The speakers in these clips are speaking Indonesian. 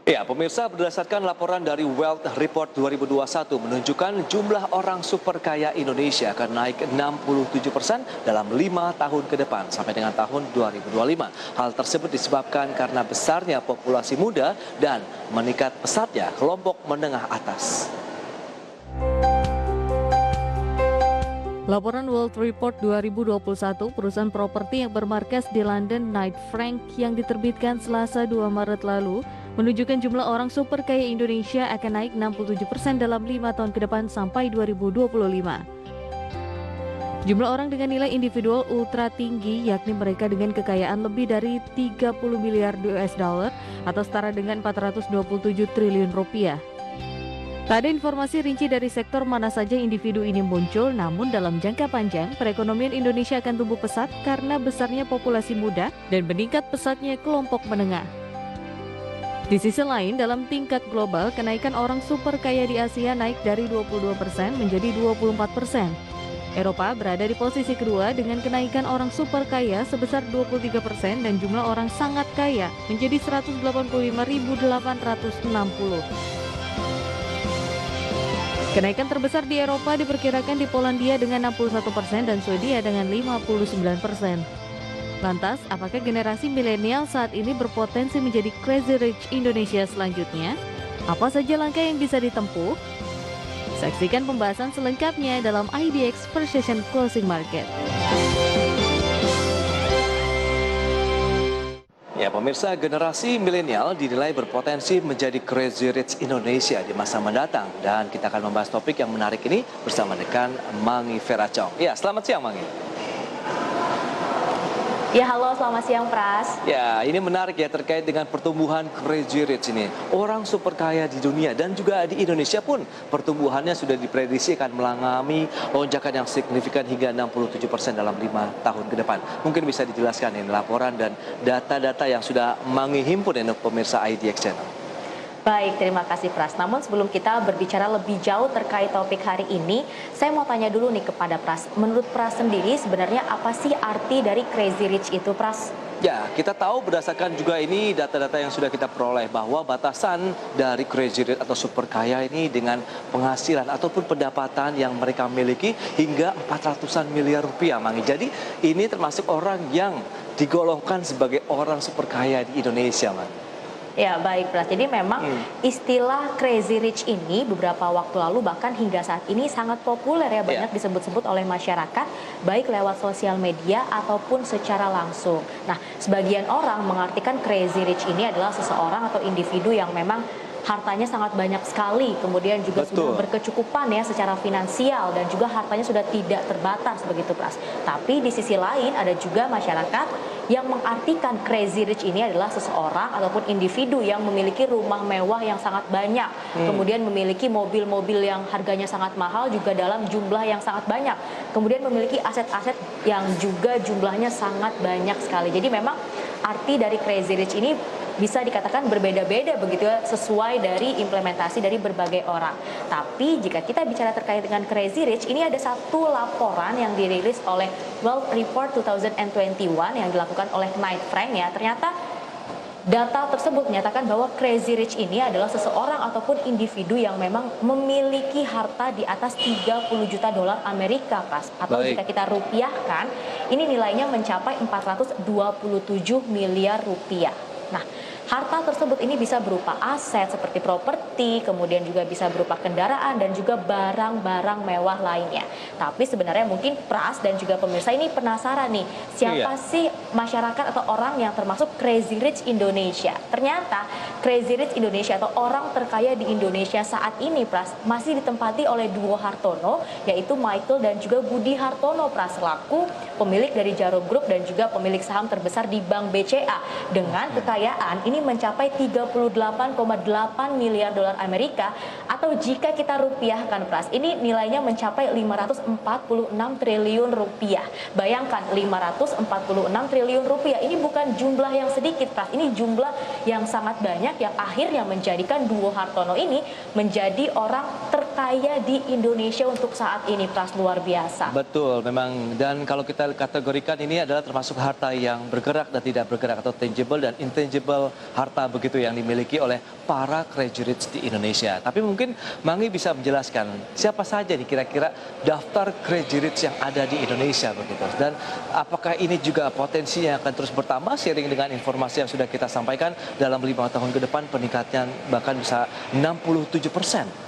Ya, pemirsa, berdasarkan laporan dari Wealth Report 2021 menunjukkan jumlah orang super kaya Indonesia akan naik 67% dalam 5 tahun ke depan sampai dengan tahun 2025. Hal tersebut disebabkan karena besarnya populasi muda dan meningkat pesatnya kelompok menengah atas. Laporan World Report 2021, perusahaan properti yang bermarkas di London, Knight Frank, yang diterbitkan Selasa 2 Maret lalu, menunjukkan jumlah orang super kaya Indonesia akan naik 67% dalam 5 tahun ke depan sampai 2025. Jumlah orang dengan nilai individual ultra tinggi, yakni mereka dengan kekayaan lebih dari 30 miliar US dollar atau setara dengan 427 triliun rupiah. Tak ada informasi rinci dari sektor mana saja individu ini muncul, namun dalam jangka panjang, perekonomian Indonesia akan tumbuh pesat karena besarnya populasi muda dan meningkat pesatnya kelompok menengah. Di sisi lain, dalam tingkat global, kenaikan orang super kaya di Asia naik dari 22% menjadi 24%. Eropa berada di posisi kedua dengan kenaikan orang super kaya sebesar 23% dan jumlah orang sangat kaya menjadi 185.860. Kenaikan terbesar di Eropa diperkirakan di Polandia dengan 61% dan Swedia dengan 59%. Lantas, apakah generasi milenial saat ini berpotensi menjadi Crazy Rich Indonesia selanjutnya? Apa saja langkah yang bisa ditempuh? Saksikan pembahasan selengkapnya dalam IDX Precision Closing Market. Ya, pemirsa, generasi milenial dinilai berpotensi menjadi Crazy Rich Indonesia di masa mendatang. Dan kita akan membahas topik yang menarik ini bersama dengan Mangi Feracong. Ya, selamat siang, Mangi. Ya, halo, selamat siang, Pras. Ya, ini menarik ya terkait dengan pertumbuhan Crazy Rich ini. Orang super kaya di dunia dan juga di Indonesia pun pertumbuhannya sudah diprediksi akan mengalami lonjakan yang signifikan hingga 67% dalam 5 tahun ke depan. Mungkin bisa dijelaskan ini laporan dan data-data yang sudah Mangi himpun untuk pemirsa IDX Channel. Baik, terima kasih, Pras. Namun sebelum kita berbicara lebih jauh terkait topik hari ini, saya mau tanya dulu nih kepada Pras. Menurut Pras sendiri, sebenarnya apa sih arti dari Crazy Rich itu, Pras? Ya, kita tahu berdasarkan juga ini data-data yang sudah kita peroleh bahwa batasan dari Crazy Rich atau super kaya ini dengan penghasilan ataupun pendapatan yang mereka miliki hingga 400-an miliar rupiah, Mangi. Jadi ini termasuk orang yang digolongkan sebagai orang super kaya di Indonesia, Mangi. Ya, baik, Pras. Jadi memang istilah Crazy Rich ini beberapa waktu lalu bahkan hingga saat ini sangat populer ya, banyak disebut-sebut oleh masyarakat, baik lewat sosial media ataupun secara langsung. Nah, sebagian orang mengartikan Crazy Rich ini adalah seseorang atau individu yang memang hartanya sangat banyak sekali, kemudian juga sudah berkecukupan ya secara finansial dan juga hartanya sudah tidak terbatas begitu, Pras. Tapi di sisi lain ada juga masyarakat yang mengartikan Crazy Rich ini adalah seseorang ataupun individu yang memiliki rumah mewah yang sangat banyak, kemudian memiliki mobil-mobil yang harganya sangat mahal juga dalam jumlah yang sangat banyak, kemudian memiliki aset-aset yang juga jumlahnya sangat banyak sekali. Jadi memang arti dari Crazy Rich ini bisa dikatakan berbeda-beda begitu ya, sesuai dari implementasi dari berbagai orang. Tapi jika kita bicara terkait dengan Crazy Rich, ini ada satu laporan yang dirilis oleh Wealth Report 2021 yang dilakukan oleh Knight Frank ya. Ternyata data tersebut menyatakan bahwa Crazy Rich ini adalah seseorang ataupun individu yang memang memiliki harta di atas 30 juta dolar Amerika, Pas. Atau jika kita rupiahkan, ini nilainya mencapai 427 miliar rupiah. Nah, harta tersebut ini bisa berupa aset seperti properti, kemudian juga bisa berupa kendaraan dan juga barang-barang mewah lainnya. Tapi sebenarnya mungkin Pras dan juga pemirsa ini penasaran nih, siapa sih masyarakat atau orang yang termasuk Crazy Rich Indonesia? Ternyata Crazy Rich Indonesia atau orang terkaya di Indonesia saat ini, Pras, masih ditempati oleh duo Hartono, yaitu Michael dan juga Budi Hartono, Pras, selaku pemilik dari Jarum Group dan juga pemilik saham terbesar di Bank BCA dengan kekayaan ini mencapai 38,8 miliar dolar Amerika, atau jika kita rupiahkan, Pras, ini nilainya mencapai 546 triliun rupiah. Bayangkan 546 triliun rupiah ini bukan jumlah yang sedikit, Pras. Ini jumlah yang sangat banyak yang akhirnya menjadikan duo Hartono ini menjadi orang terkaya terkaya di Indonesia untuk saat ini, Pras, luar biasa. Betul, memang. Dan kalau kita kategorikan ini adalah termasuk harta yang bergerak dan tidak bergerak atau tangible dan intangible harta begitu yang dimiliki oleh para crazy rich di Indonesia. Tapi mungkin Mangi bisa menjelaskan siapa saja nih kira-kira daftar crazy rich yang ada di Indonesia begitu. Dan apakah ini juga potensinya akan terus bertambah seiring dengan informasi yang sudah kita sampaikan dalam 5 tahun ke depan peningkatan bahkan bisa 67%.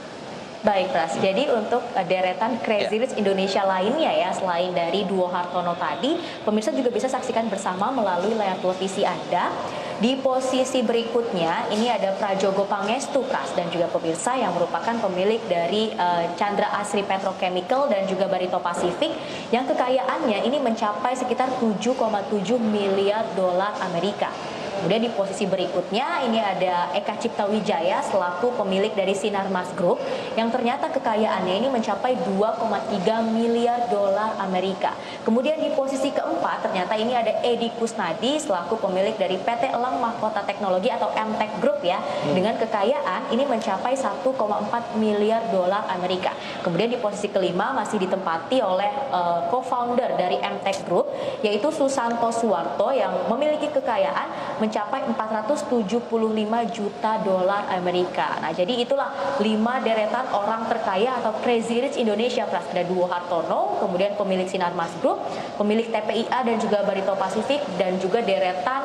Baik, Pras. Jadi untuk deretan Crazy Rich Indonesia lainnya ya, selain dari duo Hartono tadi, pemirsa juga bisa saksikan bersama melalui layar televisi Anda. Di posisi berikutnya, ini ada Prajogo Pangestu, Pras, dan juga pemirsa yang merupakan pemilik dari Chandra Asri Petrochemical dan juga Barito Pacific, yang kekayaannya ini mencapai sekitar 7,7 miliar dolar Amerika. Kemudian di posisi berikutnya ini ada Eka Cipta Wijaya selaku pemilik dari Sinarmas Group yang ternyata kekayaannya ini mencapai 2,3 miliar dolar Amerika. Kemudian di posisi keempat ternyata ini ada Edi Kusnadi selaku pemilik dari PT Elang Mahkota Teknologi atau MTech Group ya, dengan kekayaan ini mencapai 1,4 miliar dolar Amerika. Kemudian di posisi kelima masih ditempati oleh co-founder dari MTech Group yaitu Susanto Suwarto yang memiliki kekayaan mencapai 475 juta dolar Amerika. Nah, jadi itulah 5 deretan orang terkaya atau Crazy Rich Indonesia, Pras. Ada duo Hartono, kemudian pemilik Sinarmas Group, pemilik TPIA dan juga Barito Pacific, dan juga deretan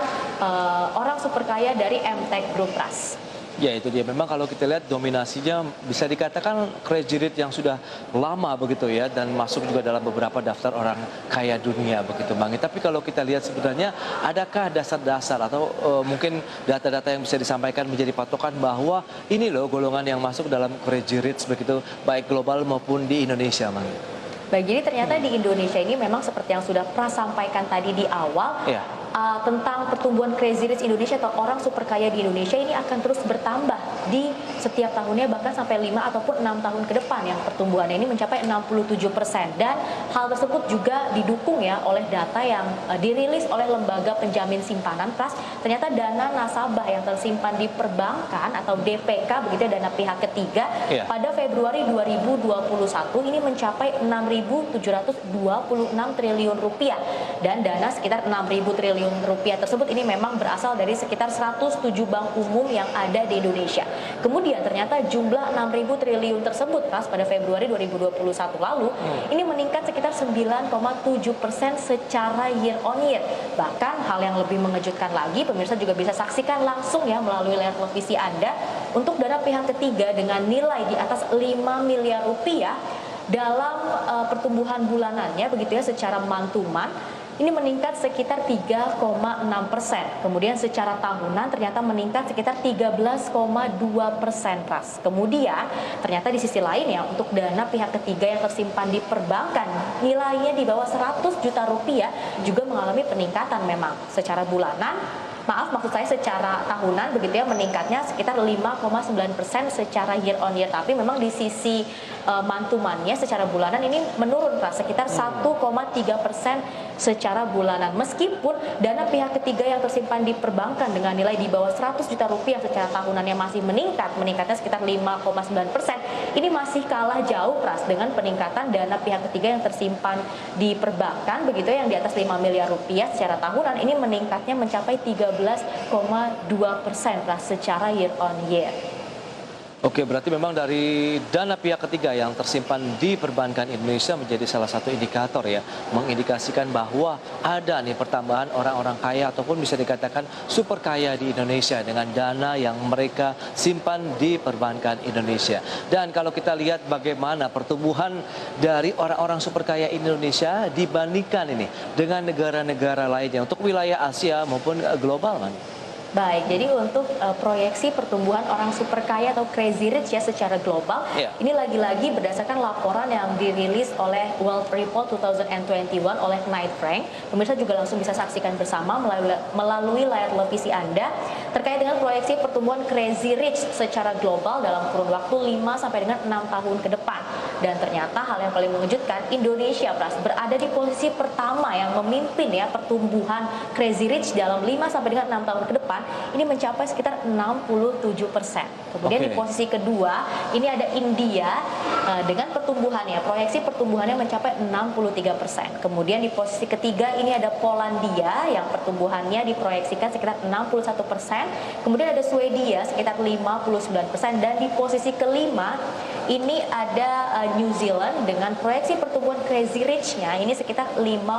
orang super kaya dari MTech Group, Pras. Ya, itu dia. Memang kalau kita lihat dominasinya bisa dikatakan crazy rich yang sudah lama begitu ya, dan masuk juga dalam beberapa daftar orang kaya dunia begitu, Bang. Tapi kalau kita lihat sebenarnya adakah dasar-dasar atau mungkin data-data yang bisa disampaikan menjadi patokan bahwa ini loh golongan yang masuk dalam crazy rich begitu baik global maupun di Indonesia, Bang? Baik, jadi ternyata di Indonesia ini memang seperti yang sudah Pras sampaikan tadi di awal, tentang pertumbuhan Crazy Rich Indonesia atau orang super kaya di Indonesia ini akan terus bertambah di setiap tahunnya, bahkan sampai 5 ataupun 6 tahun ke depan yang pertumbuhannya ini mencapai 67%. Dan hal tersebut juga didukung ya oleh data yang dirilis oleh lembaga penjamin simpanan, Pras. Ternyata dana nasabah yang tersimpan di perbankan atau DPK begitu ya, dana pihak ketiga pada Februari 2021 ini mencapai 6.726 triliun rupiah, dan dana sekitar 6.000 triliun rupiah tersebut ini memang berasal dari sekitar 107 bank umum yang ada di Indonesia. Kemudian ternyata jumlah 6.000 triliun tersebut, Pas, pada Februari 2021 lalu ini meningkat sekitar 9,7% secara year on year. Bahkan hal yang lebih mengejutkan lagi, pemirsa juga bisa saksikan langsung ya melalui layar televisi Anda, untuk dana pihak ketiga dengan nilai di atas 5 miliar rupiah dalam pertumbuhan bulanannya begitu ya secara month-to-month ini meningkat sekitar 3,6%. Kemudian secara tahunan ternyata meningkat sekitar 13,2%, Pras. Kemudian ternyata di sisi lain ya, untuk dana pihak ketiga yang tersimpan di perbankan nilainya di bawah 100 juta rupiah juga mengalami peningkatan memang secara bulanan. Maksud saya secara tahunan begitu ya, meningkatnya sekitar 5,9% secara year on year. Tapi memang di sisi month-to-month-nya secara bulanan ini menurun, Pak, sekitar 1,3% secara bulanan. Meskipun dana pihak ketiga yang tersimpan di perbankan dengan nilai di bawah 100 juta rupiah secara tahunannya masih meningkatnya sekitar 5,9%. Ini masih kalah jauh, Pras, dengan peningkatan dana pihak ketiga yang tersimpan di perbankan begitu ya, yang di atas 5 miliar rupiah secara tahunan ini meningkatnya mencapai 13,2% Pras, secara year on year. Oke, berarti memang dari dana pihak ketiga yang tersimpan di perbankan Indonesia menjadi salah satu indikator ya, mengindikasikan bahwa ada nih pertambahan orang-orang kaya ataupun bisa dikatakan super kaya di Indonesia dengan dana yang mereka simpan di perbankan Indonesia. Dan kalau kita lihat bagaimana pertumbuhan dari orang-orang super kaya Indonesia dibandingkan ini dengan negara-negara lainnya untuk wilayah Asia maupun global, kan? Baik, jadi untuk proyeksi pertumbuhan orang super kaya atau crazy rich ya secara global, ini lagi-lagi berdasarkan laporan yang dirilis oleh Wealth Report 2021 oleh Knight Frank. Pemirsa juga langsung bisa saksikan bersama melalui layar televisi Anda terkait dengan proyeksi pertumbuhan crazy rich secara global dalam kurun waktu 5 sampai dengan 6 tahun ke depan. Dan ternyata hal yang paling mengejutkan, Indonesia, Pras, berada di posisi pertama yang memimpin ya pertumbuhan crazy rich dalam 5 sampai dengan 6 tahun ke depan, depan ini mencapai sekitar 67%. Kemudian di posisi kedua ini ada India dengan pertumbuhannya, proyeksi pertumbuhannya mencapai 63%. Kemudian di posisi ketiga ini ada Polandia yang pertumbuhannya diproyeksikan sekitar 61%. Kemudian ada Swedia sekitar 59%, dan di posisi kelima ini ada New Zealand dengan proyeksi pertumbuhan Crazy Rich-nya ini sekitar 52%.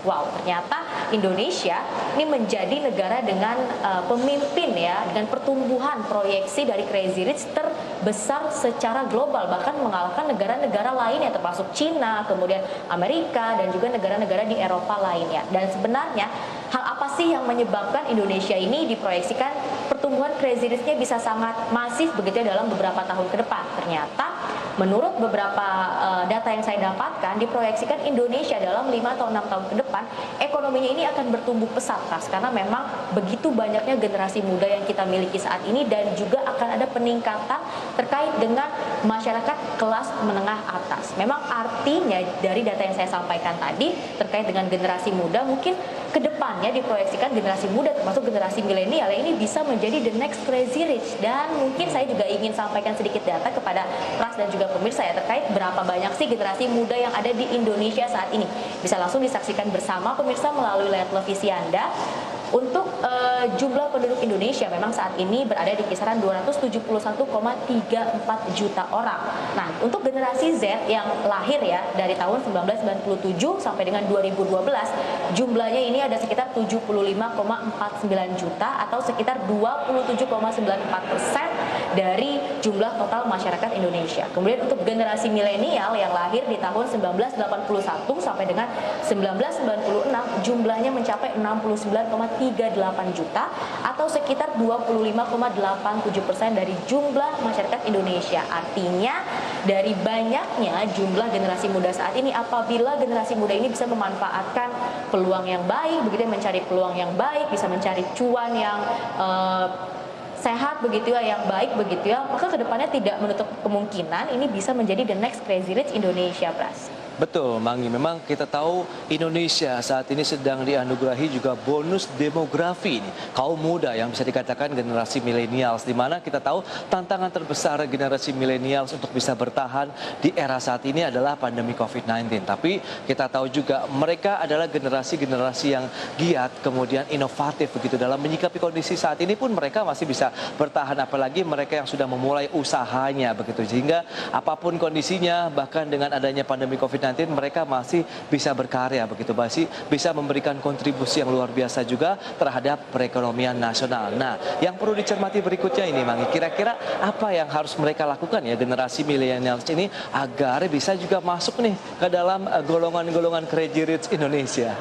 Wow, ternyata Indonesia ini menjadi negara dengan pemimpin ya, dengan pertumbuhan proyeksi dari Crazy Rich terbesar secara global, bahkan mengalahkan negara-negara lainnya termasuk Cina, kemudian Amerika, dan juga negara-negara di Eropa lainnya. Dan sebenarnya hal apa sih yang menyebabkan Indonesia ini diproyeksikan pertumbuhan Crazy Rich-nya bisa sangat masif begitu ya dalam beberapa tahun ke depan? Ternyata menurut beberapa data yang saya dapatkan, diproyeksikan Indonesia dalam 5 atau 6 tahun ke depan ekonominya ini akan bertumbuh pesat, Pras, karena memang begitu banyaknya generasi muda yang kita miliki saat ini, dan juga akan ada peningkatan terkait dengan masyarakat kelas menengah atas. Memang artinya dari data yang saya sampaikan tadi terkait dengan generasi muda, mungkin kedepannya diproyeksikan generasi muda termasuk generasi milenial ini bisa menjadi the next Crazy Rich. Dan mungkin saya juga ingin sampaikan sedikit data kepada Pras dan juga pemirsa ya terkait berapa banyak sih generasi muda yang ada di Indonesia saat ini. Bisa langsung disaksikan bersama pemirsa melalui layar televisi Anda. Untuk jumlah penduduk Indonesia memang saat ini berada di kisaran 271,34 juta orang. Nah, untuk generasi Z yang lahir ya dari tahun 1997 sampai dengan 2012, jumlahnya ini ada sekitar 75,49 juta atau sekitar 27,94% dari jumlah total masyarakat Indonesia. Kemudian untuk generasi milenial yang lahir di tahun 1981 sampai dengan 1996, jumlahnya mencapai 69,38 juta atau sekitar 25,87% dari jumlah masyarakat Indonesia. Artinya dari banyaknya jumlah generasi muda saat ini, apabila generasi muda ini bisa memanfaatkan peluang yang baik, begitu mencari peluang yang baik, bisa mencari cuan yang sehat begitu ya, yang baik begitu ya, maka kedepannya tidak menutup kemungkinan ini bisa menjadi the next Crazy Rich Indonesia, Pras. Betul, Mangi. Memang kita tahu Indonesia saat ini sedang dianugerahi juga bonus demografi ini. Kaum muda yang bisa dikatakan generasi milenials, di mana kita tahu tantangan terbesar generasi milenials untuk bisa bertahan di era saat ini adalah pandemi COVID-19. Tapi kita tahu juga mereka adalah generasi-generasi yang giat, kemudian inovatif begitu dalam menyikapi kondisi saat ini pun mereka masih bisa bertahan, apalagi mereka yang sudah memulai usahanya begitu. Sehingga apapun kondisinya, bahkan dengan adanya pandemi COVID-19 mereka masih bisa berkarya begitu, masih bisa memberikan kontribusi yang luar biasa juga terhadap perekonomian nasional. Nah, yang perlu dicermati berikutnya ini, Mangi, kira-kira apa yang harus mereka lakukan ya generasi milenials ini agar bisa juga masuk nih ke dalam golongan-golongan Crazy Rich Indonesia?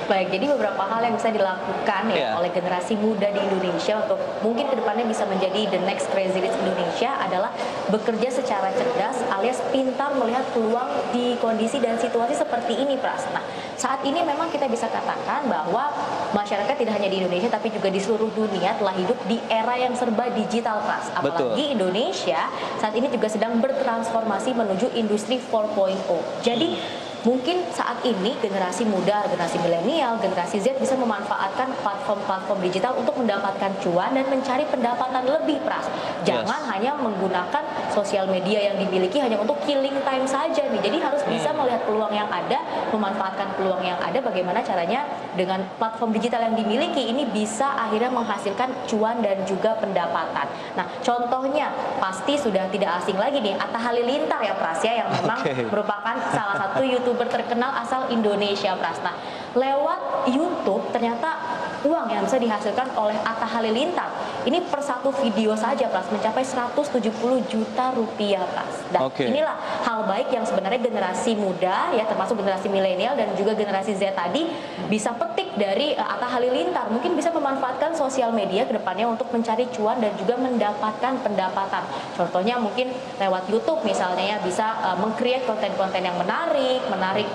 Baik, jadi beberapa hal yang bisa dilakukan ya oleh generasi muda di Indonesia untuk mungkin kedepannya bisa menjadi the next Crazy Rich Indonesia adalah bekerja secara cerdas alias pintar melihat peluang di kondisi dan situasi seperti ini, Pras. Nah, saat ini memang kita bisa katakan bahwa masyarakat tidak hanya di Indonesia tapi juga di seluruh dunia telah hidup di era yang serba digital, Pras. Apalagi Indonesia saat ini juga sedang bertransformasi menuju industri 4.0. Jadi mungkin saat ini generasi muda, generasi milenial, generasi Z bisa memanfaatkan platform-platform digital untuk mendapatkan cuan dan mencari pendapatan lebih, Pras. Jangan hanya menggunakan sosial media yang dimiliki hanya untuk killing time saja nih. Jadi harus bisa melihat peluang yang ada, memanfaatkan peluang yang ada, bagaimana caranya dengan platform digital yang dimiliki ini bisa akhirnya menghasilkan cuan dan juga pendapatan. Nah, contohnya pasti sudah tidak asing lagi nih Atta Halilintar ya, Pras ya, yang memang merupakan salah satu YouTuber terkenal asal Indonesia, Pras. Nah, lewat YouTube ternyata uang yang bisa dihasilkan oleh Atta Halilintar ini per satu video saja, Pras, mencapai 170 juta rupiah, Pras. Dan inilah hal baik yang sebenarnya generasi muda ya, termasuk generasi milenial dan juga generasi Z tadi bisa petik dari Atta Halilintar. Mungkin bisa memanfaatkan sosial media ke depannya untuk mencari cuan dan juga mendapatkan pendapatan. Contohnya mungkin lewat YouTube misalnya ya, bisa meng-create konten-konten yang menarik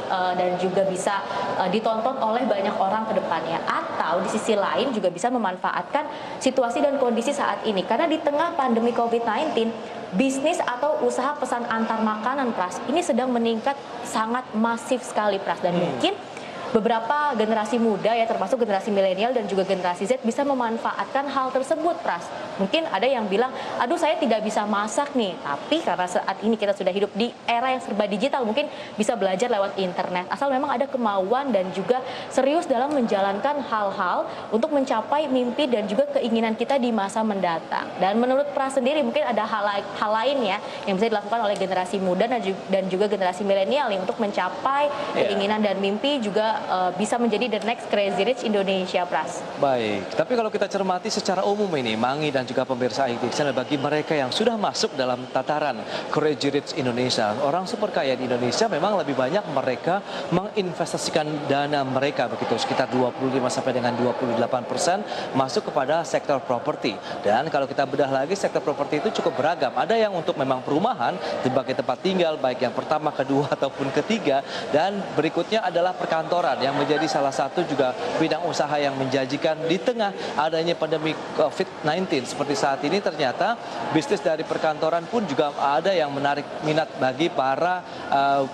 dan juga bisa ditonton oleh banyak orang ke depannya. Atau di sisi lain juga bisa memanfaatkan situasi dan kondisi saat ini. Karena di tengah pandemi COVID-19, bisnis atau usaha pesan antar makanan, Pras, ini sedang meningkat sangat masif sekali, Pras. Dan mungkin beberapa generasi muda ya, termasuk generasi milenial dan juga generasi Z bisa memanfaatkan hal tersebut, Pras. Mungkin ada yang bilang, aduh saya tidak bisa masak nih, tapi karena saat ini kita sudah hidup di era yang serba digital, mungkin bisa belajar lewat internet, asal memang ada kemauan dan juga serius dalam menjalankan hal-hal untuk mencapai mimpi dan juga keinginan kita di masa mendatang. Dan menurut Pras sendiri mungkin ada hal lain ya yang bisa dilakukan oleh generasi muda dan juga generasi milenial nih untuk mencapai keinginan dan mimpi juga bisa menjadi the next Crazy Rich Indonesia, Pras. Baik, tapi kalau kita cermati secara umum ini, Mangi dan juga pemirsa IT Channel, bagi mereka yang sudah masuk dalam tataran Crazy Rich Indonesia, orang super kaya di Indonesia memang lebih banyak mereka menginvestasikan dana mereka begitu, sekitar 25 sampai dengan 28% masuk kepada sektor properti. Dan kalau kita bedah lagi, sektor properti itu cukup beragam. Ada yang untuk memang perumahan sebagai tempat tinggal, baik yang pertama, kedua ataupun ketiga, dan berikutnya adalah perkantoran yang menjadi salah satu juga bidang usaha yang menjanjikan di tengah adanya pandemi COVID-19 seperti saat ini. Ternyata bisnis dari perkantoran pun juga ada yang menarik minat bagi para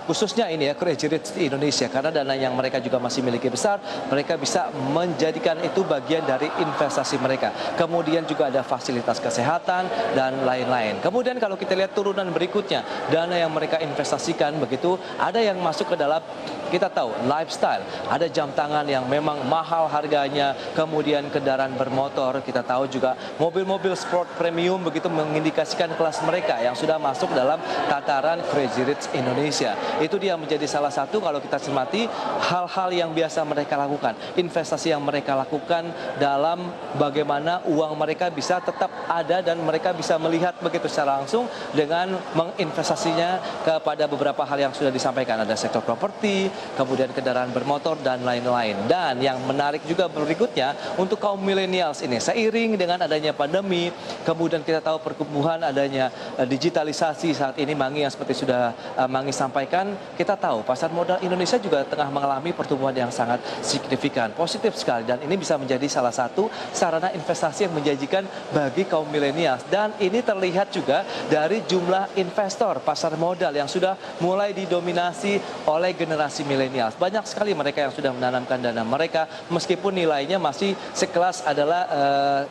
khususnya ini ya Crazy Rich di Indonesia, karena dana yang mereka juga masih miliki besar, mereka bisa menjadikan itu bagian dari investasi mereka. Kemudian juga ada fasilitas kesehatan dan lain-lain. Kemudian kalau kita lihat turunan berikutnya, dana yang mereka investasikan begitu, ada yang masuk ke dalam, kita tahu, lifestyle. Ada jam tangan yang memang mahal harganya, kemudian kendaraan bermotor, kita tahu juga mobil-mobil sport premium begitu, mengindikasikan kelas mereka yang sudah masuk dalam tataran Crazy Rich Indonesia. Itu dia menjadi salah satu kalau kita cermati hal-hal yang biasa mereka lakukan, investasi yang mereka lakukan dalam bagaimana uang mereka bisa tetap ada dan mereka bisa melihat begitu secara langsung dengan menginvestasinya kepada beberapa hal yang sudah disampaikan. Ada sektor properti, kemudian kendaraan bermotor dan lain-lain. Dan yang menarik juga berikutnya untuk kaum millennials ini, seiring dengan adanya pandemi, kemudian kita tahu pertumbuhan adanya digitalisasi saat ini, Mangi, yang seperti sudah Mangi sampaikan, kita tahu pasar modal Indonesia juga tengah mengalami pertumbuhan yang sangat signifikan, positif sekali, dan ini bisa menjadi salah satu sarana investasi yang menjanjikan bagi kaum millennials. Dan ini terlihat juga dari jumlah investor pasar modal yang sudah mulai didominasi oleh generasi milenial. Banyak sekali mereka yang sudah menanamkan dana mereka, meskipun nilainya masih sekelas adalah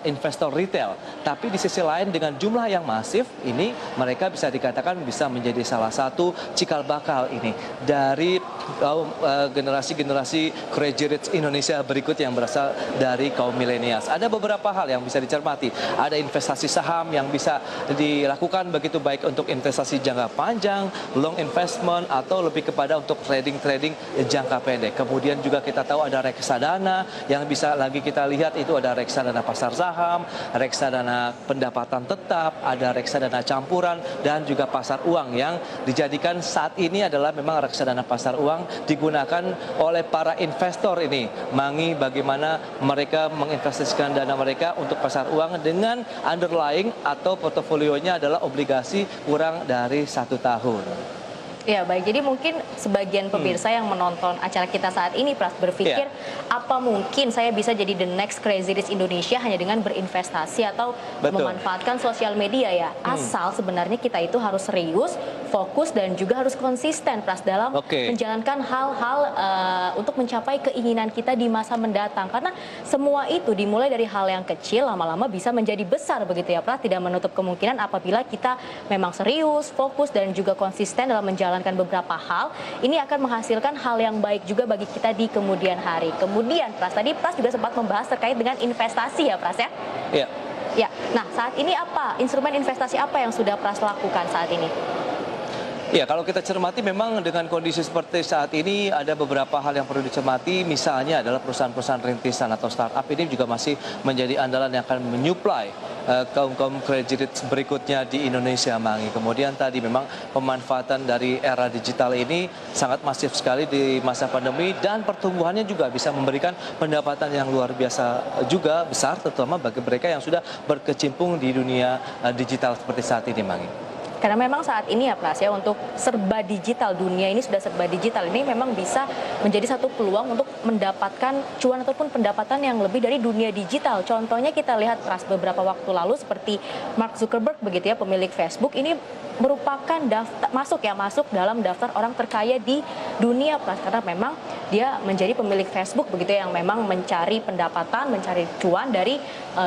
investor retail. Tapi di sisi lain dengan jumlah yang masif ini, mereka bisa dikatakan bisa menjadi salah satu cikal bakal ini dari generasi-generasi Crazy Rich Indonesia berikut yang berasal dari kaum milenial. Ada beberapa hal yang bisa dicermati. Ada investasi saham yang bisa dilakukan begitu, baik untuk investasi jangka panjang, long investment, atau lebih kepada untuk trading jangka pendek. Kemudian juga kita tahu ada reksadana yang bisa lagi kita lihat, itu ada reksadana pasar saham, reksadana pendapatan tetap, ada reksadana campuran, dan juga pasar uang yang dijadikan saat ini adalah memang reksadana pasar uang digunakan oleh para investor ini. Mangi, bagaimana mereka menginvestasikan dana mereka untuk pasar uang dengan underlying atau portofolionya adalah obligasi kurang dari 1 tahun. Ya baik, jadi mungkin sebagian pemirsa yang menonton acara kita saat ini, Pras, berpikir apa mungkin saya bisa jadi the next Crazy Rich Indonesia hanya dengan berinvestasi atau memanfaatkan sosial media ya. Asal sebenarnya kita itu harus serius, fokus, dan juga harus konsisten, Pras, dalam menjalankan hal-hal untuk mencapai keinginan kita di masa mendatang. Karena semua itu dimulai dari hal yang kecil, lama-lama bisa menjadi besar begitu ya, Pras. Tidak menutup kemungkinan apabila kita memang serius, fokus, dan juga konsisten dalam menjalankan beberapa hal, ini akan menghasilkan hal yang baik juga bagi kita di kemudian hari. Kemudian, Pras, tadi Pras juga sempat membahas terkait dengan investasi ya, Pras ya? Iya. Ya, nah saat ini apa, instrumen investasi apa yang sudah Pras lakukan saat ini? Ya, kalau kita cermati memang dengan kondisi seperti saat ini ada beberapa hal yang perlu dicermati. Misalnya adalah perusahaan-perusahaan rintisan atau startup ini juga masih menjadi andalan yang akan menyuplai kaum-kaum Crazy Rich berikutnya di Indonesia, Mangi. Kemudian tadi memang pemanfaatan dari era digital ini sangat masif sekali di masa pandemi, dan pertumbuhannya juga bisa memberikan pendapatan yang luar biasa juga besar, terutama bagi mereka yang sudah berkecimpung di dunia digital seperti saat ini, Mangi. Karena memang saat ini ya, Pras, ya, untuk serba digital, dunia ini sudah serba digital, ini memang bisa menjadi satu peluang untuk mendapatkan cuan ataupun pendapatan yang lebih dari dunia digital. Contohnya kita lihat, Pras, beberapa waktu lalu seperti Mark Zuckerberg begitu ya, pemilik Facebook, ini merupakan masuk dalam daftar orang terkaya di dunia, Pras, karena memang dia menjadi pemilik Facebook begitu yang memang mencari pendapatan, mencari cuan dari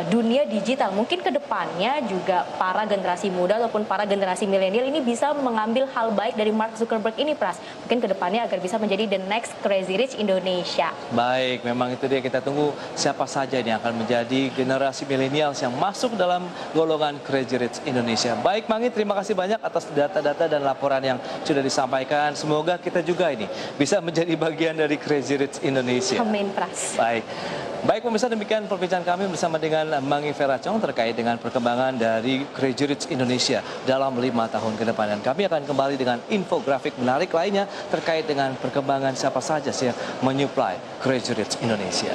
dunia digital. Mungkin ke depannya juga para generasi muda ataupun para generasi milenial ini bisa mengambil hal baik dari Mark Zuckerberg ini, Pras. Mungkin ke depannya agar bisa menjadi the next Crazy Rich Indonesia. Baik, memang itu dia, kita tunggu siapa saja yang akan menjadi generasi milenial yang masuk dalam golongan Crazy Rich Indonesia. Baik, Mangi, terima kasih banyak atas data-data dan laporan yang sudah disampaikan. Semoga kita juga ini bisa menjadi bagian dari Crazy Rich Indonesia. Amin, Pras. Baik pemirsa, demikian perbincangan kami bersama dengan Mangi Feracong terkait dengan perkembangan dari Crazy Rich Indonesia dalam 5 tahun ke depan. Dan kami akan kembali dengan infografik menarik lainnya terkait dengan perkembangan siapa saja sih yang menyuplai Crazy Rich Indonesia.